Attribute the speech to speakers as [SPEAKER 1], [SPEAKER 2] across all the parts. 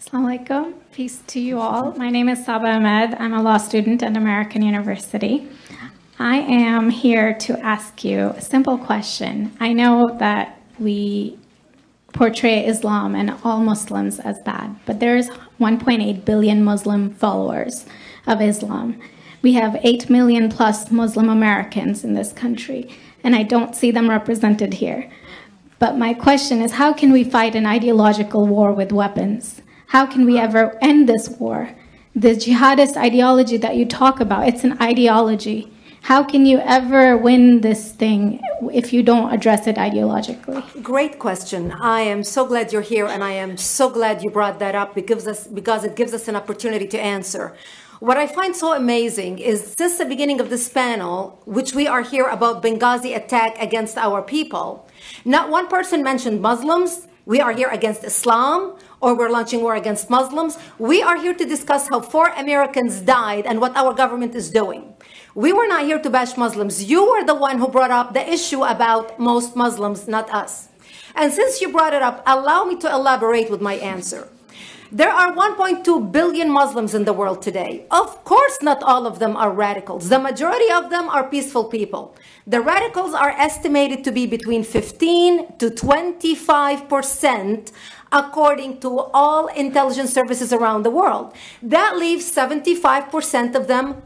[SPEAKER 1] Assalamu alaikum. Peace to you all. My name is Saba Ahmed. I'm a law student at American University. I am here to ask you a simple question. I know that we portray Islam and all Muslims as bad, but there's 1.8 billion Muslim followers of Islam. We have 8 million plus Muslim Americans in this country, and I don't see them represented here. But my question is, how can we fight an ideological war with weapons? How can we ever end this war? The jihadist ideology that you talk about, it's an ideology. How can you ever win this thing if you don't address it ideologically?
[SPEAKER 2] Great question. I am so glad you're here, and I am so glad you brought that up because it gives us an opportunity to answer. What I find so amazing is since the beginning of this panel, which we are here about Benghazi attack against our people, not one person mentioned Muslims. We are here against Islam, or we're launching war against Muslims. We are here to discuss how 4 Americans died and what our government is doing. We were not here to bash Muslims. You were the one who brought up the issue about most Muslims, not us. And since you brought it up, allow me to elaborate with my answer. There are 1.2 billion Muslims in the world today. Of course, not all of them are radicals. The majority of them are peaceful people. The radicals are estimated to be between 15 to 25%, according to all intelligence services around the world. That leaves 75% of them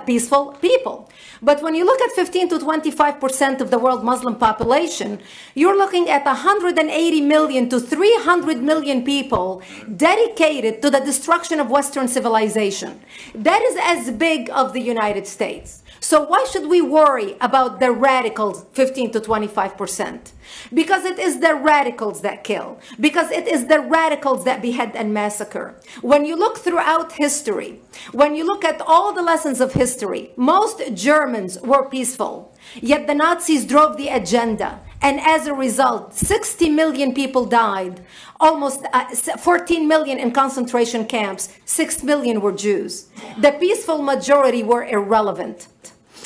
[SPEAKER 2] peaceful people. But when you look at 15 to 25% of the world Muslim population, you're looking at 180 million to 300 million people dedicated to the destruction of Western civilization. That is as big of the United States. So why should we worry about the radicals, 15 to 25%? Because it is the radicals that kill. Because it is the radicals that behead and massacre. When you look throughout history, when you look at all the lessons of history, most Germans were peaceful. Yet the Nazis drove the agenda. And as a result, 60 million people died. Almost 14 million in concentration camps. 6 million were Jews. The peaceful majority were irrelevant.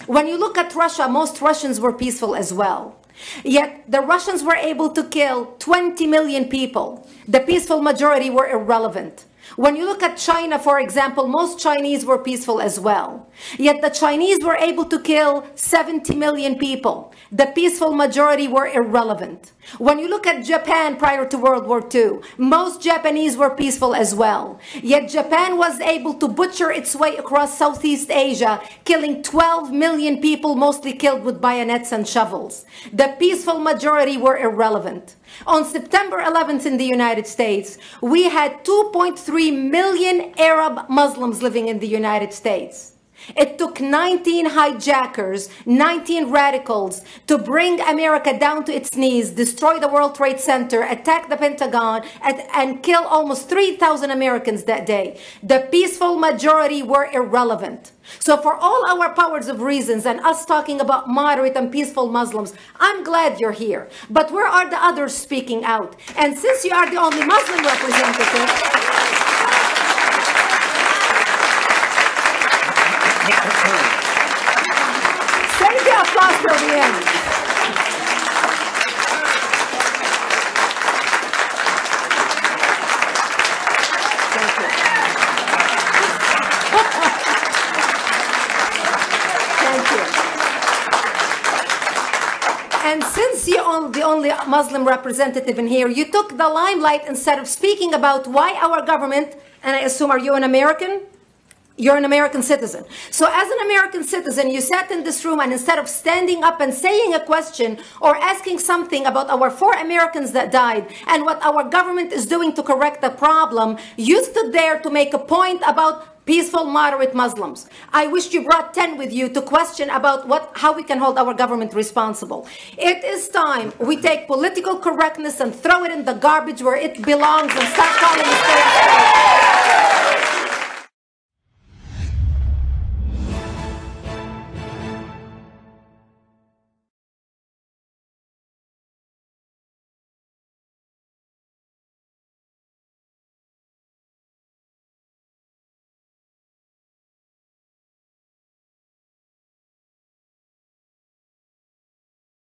[SPEAKER 2] When you look at Russia, most Russians were peaceful as well. Yet the Russians were able to kill 20 million people. The peaceful majority were irrelevant. When you look at China, for example, most Chinese were peaceful as well. Yet the Chinese were able to kill 70 million people. The peaceful majority were irrelevant. When you look at Japan prior to World War II, most Japanese were peaceful as well. Yet Japan was able to butcher its way across Southeast Asia, killing 12 million people, mostly killed with bayonets and shovels. The peaceful majority were irrelevant. On September 11th in the United States, we had 2.3 million Arab Muslims living in the United States. It took 19 hijackers, 19 radicals to bring America down to its knees, destroy the World Trade Center, attack the Pentagon, and kill almost 3,000 Americans that day. The peaceful majority were irrelevant. So for all our powers of reasons and us talking about moderate and peaceful Muslims, I'm glad you're here. But where are the others speaking out? And since you are the only Muslim representative, save the applause till the end. Thank you. Thank you. And since you're the only Muslim representative in here, you took the limelight instead of speaking about why our government, and I assume, are you an American? You're an American citizen. So as an American citizen, you sat in this room, and instead of standing up and saying a question or asking something about our 4 Americans that died and what our government is doing to correct the problem, you stood there to make a point about peaceful, moderate Muslims. I wish you brought 10 with you to question about how we can hold our government responsible. It is time we take political correctness and throw it in the garbage where it belongs and stop calling it